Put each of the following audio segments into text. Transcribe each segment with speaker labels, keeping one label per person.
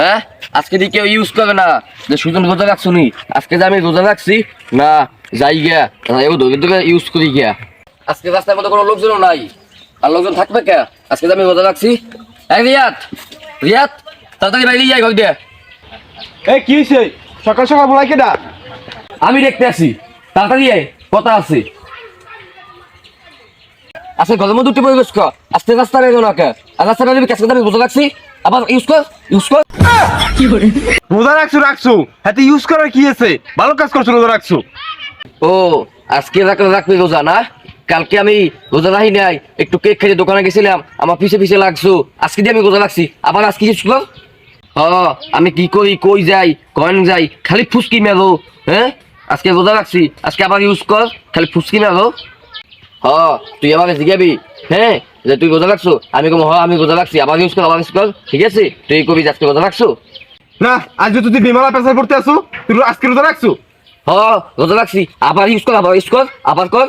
Speaker 1: হ্যাঁ আজকে দিয়ে কেউ ইউজ করে না যে সুজন রোজা রাখছো নি আজকে যে আমি রোজা রাখছি না যাই গিয়া ধরে ধরে ইউজ করি গিয়া আজকে রাস্তার মধ্যে কোনো লোকজনও নাই আর লোকজন থাকবে কে আজকে যে আমি রোজা রাখছি এই রিয়াদ রিয়াদ তাড়াতাড়ি বাইরে যাই ঘর দিয়ে
Speaker 2: এই কি হইছে সকাল সকাল বলাই কেডা
Speaker 1: আমি দেখতে আসি তাড়াতাড়ি আয় কথা আছে আজকে ঘরের মধ্যে উঠে পরিবেশ কর আজকে রাস্তা বেরো না কে আর রাস্তা বেরোবি কাজকে আমি রোজা রাখছি আবার ইউজ কর
Speaker 2: রোজা রাখছো হাতে ইউজ করার কি আছে ভালো কাজ করছো রোজা রাখছো
Speaker 1: ও আজকে রাখবি রোজা না কালকে আমি রোজা রাখি নাই একটু কেক খেয়ে দোকানে গেছিলাম আমার পিছে পিছে লাগছো আজকে দিয়ে আমি রোজা রাখছি আবার আজকে ইউজ কর আমি কি করি কই যাই কয়েন যাই খালি ফুসকি মেরো হ্যাঁ আজকে রোজা রাখছি আজকে আবার ইউজ কর খালি ফুসকি মেরো তুই আমাকে জিজ্ঞাবি হ্যাঁ যে তুই রোজা রাখছো আমি কম আমি রোজা রাখছি আবার ইউজ কর ঠিক আছে তুই কবি আজকে রোজা রাখছো
Speaker 2: না আজ তুই বিমালা প্রেসার করতে আসো তুই আজকে রোজা রাখছো
Speaker 1: রোজা রাখছি আবার ইউজ কর আবার কর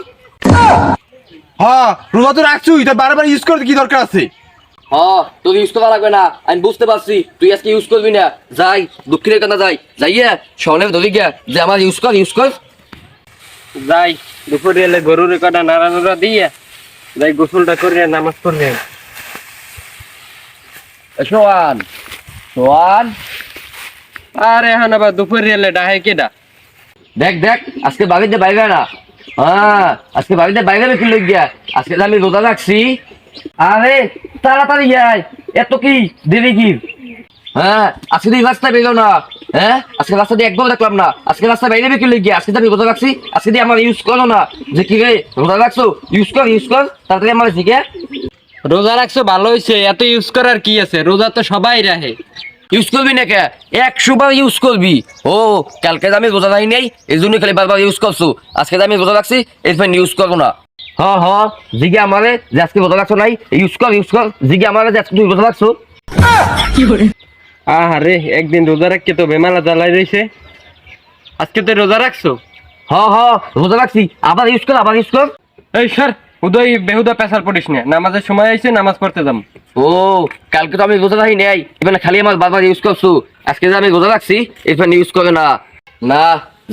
Speaker 2: রোজা তো রাখছো এটা বারবার ইউজ করতে কি দরকার আছে
Speaker 1: তোর ইউজ করা লাগবে না আমি বুঝতে পারছি তুই আজকে ইউজ করবি না যাই দক্ষিণের কানা যাইয়া সনের ধরি গিয়া যে আমার ইউজ কর
Speaker 3: যাই দুপুরে এলে গরুর কটা নাড়ানোড়া দিয়ে যাই গোসলটা করে নামাজ পড়বে
Speaker 1: সোয়ান
Speaker 3: আরে এখন আবার দুপুরে এলে ডাহে কেডা
Speaker 1: দেখ আজকে বাড়িতে বাইরে না আজকে বাড়িতে বাইরে কি লোক গিয়া আজকে আমি রোজা রাখছি আরে তাড়াতাড়ি যাই এত কি দেরি কি আজকে তুই রাস্তায় বেরো না আজকে রাস্তা দিয়ে একদম দেখলাম না আজকে রাস্তায় বাইরে কি লোক গিয়া আজকে আমি রোজা রাখছি আজকে দিয়ে আমার ইউজ করো না যে কি রে রোজা রাখছো ইউজ কর তাড়াতাড়ি আমার শিখে
Speaker 3: রোজা রাখছো ভালো হয়েছে এত ইউজ করার কি আছে রোজা তো সবাই রাখে
Speaker 1: ইউজ করবি না কে 100 বার ইউজ করবি কালকে আমি রোজা রাখি নেই এই জন্য খালি বারবার ইউজ করছো আজকে আমি রোজা রাখছি এরপর ইউজ করবো না জিগে আমারে যে আজকে রোজা রাখছো নাই ইউজ কর জিগে আমারে যে আজকে তুই রোজা রাখছো
Speaker 3: আরে একদিন রোজা রাখকে তো বেমালা জ্বালাই রয়েছে আজকে তো রোজা রাখছো
Speaker 1: রোজা রাখছি আবার ইউজ কর
Speaker 3: এই স্যার উদয় বেহুদা পেশার পড়িস না নামাজের সময় আইছে নামাজ পড়তে যাম
Speaker 1: কালকে তো আমি রোজা রাখি নেই এবার খালি আমার বারবার ইউজ করছো আজকে যে আমি রোজা রাখছি এরপর ইউজ করে না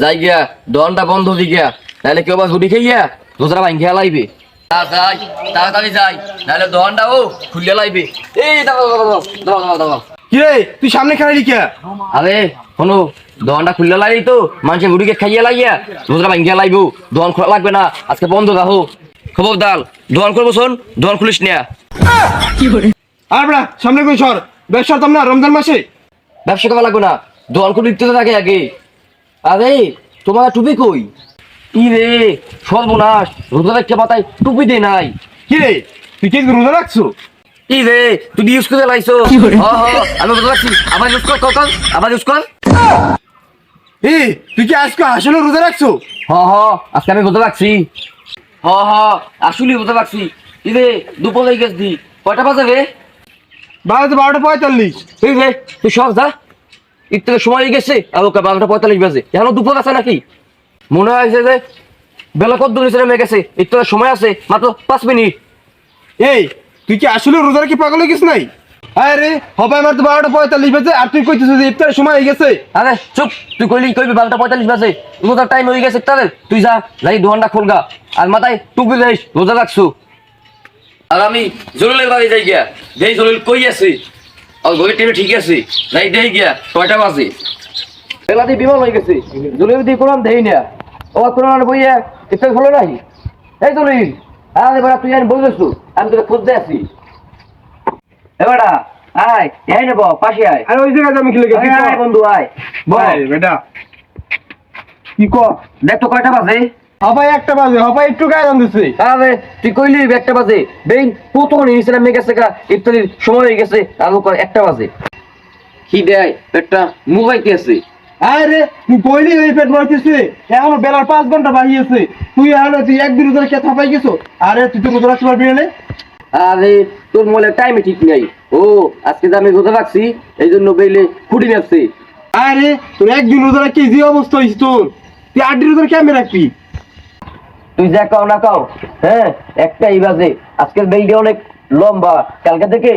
Speaker 1: যাই গিয়া দনটা বন্ধ হয়ে গিয়া নাহলে কেউ আবার হুডি খেয়ে গিয়া রোজাটা ভাঙিয়া লাইবে তাড়াতাড়ি যাই নাহলে দনটা খুলিয়া লাইবে এই দাও
Speaker 2: কি রে তুই সামনে খেলালি কে
Speaker 1: আরে শোনো দোকানটা খুললে লাগি তো মানুষের গুড়িকে খাইয়া লাগিয়া রোজটা ভাঙিয়া লাগবো দোকান খোলা লাগবে না আজকে বন্ধ রাখো খবর দাল দোকান করবো শোন দোকান খুলিস না
Speaker 2: আর বড়া সামনে কই সর ব্যবসা তো না রমজান মাসে
Speaker 1: ব্যবসা করা লাগবে না দোকান খুলে দিতে থাকে আগে আরে তোমার টুপি কই ই রে সর্বনাশ রোজা রাখতে মাথায় টুপি দে নাই
Speaker 2: কি রে তুই কি রোজা রাখছো
Speaker 1: কি রে তুই ইউজ করে লাইছো আমি রোজা রাখছি আবার ইউজ কর আবার ইউজ কর
Speaker 2: তুই কি আজকে আসলে রোজা রাখছো
Speaker 1: আজকে আমি রোজা রাখছি আসলে রোজা রাখছি কি রে দুপুর হয়ে গেছি কয়টা বাজে রে
Speaker 2: 12:45
Speaker 1: এই রে তুই সব যা একটু সময় হয়ে গেছে আর ওকে 12:45 বাজে এখন দুপুর আছে নাকি মনে হয়েছে যে বেলা কত দূর হিসেবে গেছে একটু সময় আছে মাত্র 5 মিনিট
Speaker 2: তুই কি আসলে রোজা রাখি পাগল হয়ে গেছিস নাই আরে হবে আমার তো 12:45 বাজে আর তুই কইতেছিস যে ইফতারের সময় হয়ে গেছে
Speaker 1: আরে চুপ তুই কইলি 12:45 বাজে রোজার টাইম হয়ে গেছে তাহলে তুই যা যাই দোকানটা খুলগা আর মাথায় টুপি যাইস রোজা রাখছু আর আমি জরুলের বাড়ি যাই গিয়া যেই জরুল কই আছে আর ঘড়ি টিভি ঠিক আছে যাই দেই গিয়া কয়টা বাজে বেলা দিয়ে বিমান হয়ে গেছে জরুল দিয়ে কোরআন দেই না ও কোরআন বইয়া ইফতার হলো নাই এই জরুল আরে বড় তুই আর বলছু আমি তোকে খুঁজতে আসি এবারে আয় এই নেব পাশে আয়
Speaker 2: আরে ওই জায়গায় আমি খেলে গেছি
Speaker 1: আয় বন্ধু আয়
Speaker 2: ভাই বেটা কি কো
Speaker 1: দেখ তো কয়টা বাজে
Speaker 2: হবাই একটা বাজে হবাই একটু গায়ে রান্ধছে
Speaker 1: আরে তুই কইলি একটা বাজে বেইন কত নিয়েছিলাম মেয়ে গেছে ইফতারির সময় হয়ে গেছে আর একটা বাজে কি দেয় পেটটা মুগাইতে আছে
Speaker 2: আরে তুই কইলি ওই পেট ভরতেছে এখন বেলার 5 ঘন্টা বাহিয়েছে তুই একদিন ধরে কে থাপাই গেছো আরে তুই তো রোজা রাখতে পারবি না
Speaker 1: আরে তোর মোলে টাইমে ঠিক নাই আজকে যে আমি রোজা রাখছি এই জন্য বেইলে ফুটি যাচ্ছে
Speaker 2: আরে তোর একদিন রোজা রাখি যে অবস্থা হইছে তোর তুই 8 দিন রোজা কেমনে রাখবি
Speaker 1: তুই যা কাও না কাও একটাই বাজে আজকের বেলটা অনেক লম্বা কালকে থেকে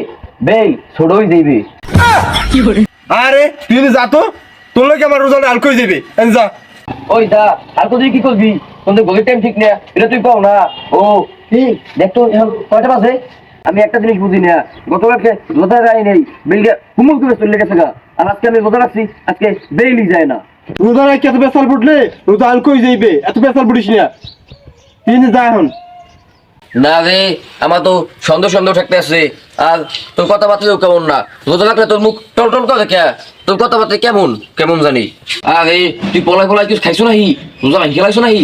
Speaker 1: বেল ছোট হয়ে যাইবে
Speaker 2: আরে তুই যা তো, তোর লোক আমার রোজাটা আল কই যাবে যা।
Speaker 1: ওই দা আর তুই কি করবি? তোদের গলির টাইম ঠিক না, এটা তুই পাও না। ও ঠিক দেখতো এখন কয়টা বাজে? আমি একটা জিনিস বুঝি না, গতকালকে রোজা রাই নেই, বিলকে হুমুল করে চলে গেছে গা, আর আজকে আমি রোজা রাখছি, আজকে বেইলি যায় না।
Speaker 2: রোজা রাখি এত বেসাল ফুটলে রোজা আল কই যাইবে, এত বেসাল ফুটিস না, তুই যা এখন।
Speaker 1: না রে, আমার তো সন্দেহ সন্দেহ থাকতে আছে। আর তোর কথাবার্তাও কেমন না, রোজা রাখলে তোর মুখ টল টল করে কে, তোর কথাবার্তা কেমন কেমন জানি। আরে তুই পলাই পলাই কিছু খাইছো নাহি? রোজা রাখি খেলাইছো নাহি?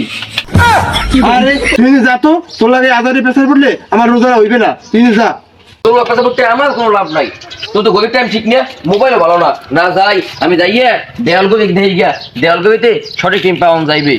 Speaker 2: আরে তুই যা তো, তোর লাগে আজারি প্রেসার পড়লে আমার রোজা হইবে না, তুই যা।
Speaker 1: তোর কথা বলতে আমার কোনো লাভ নাই, তোর তো গলির টাইম ঠিক না, মোবাইলও ভালো না। না যাই, আমি যাইয়ে দেয়াল গলি দেখে গিয়া, দেয়াল গলিতে সঠিক টাইম পাওয়া যাইবে।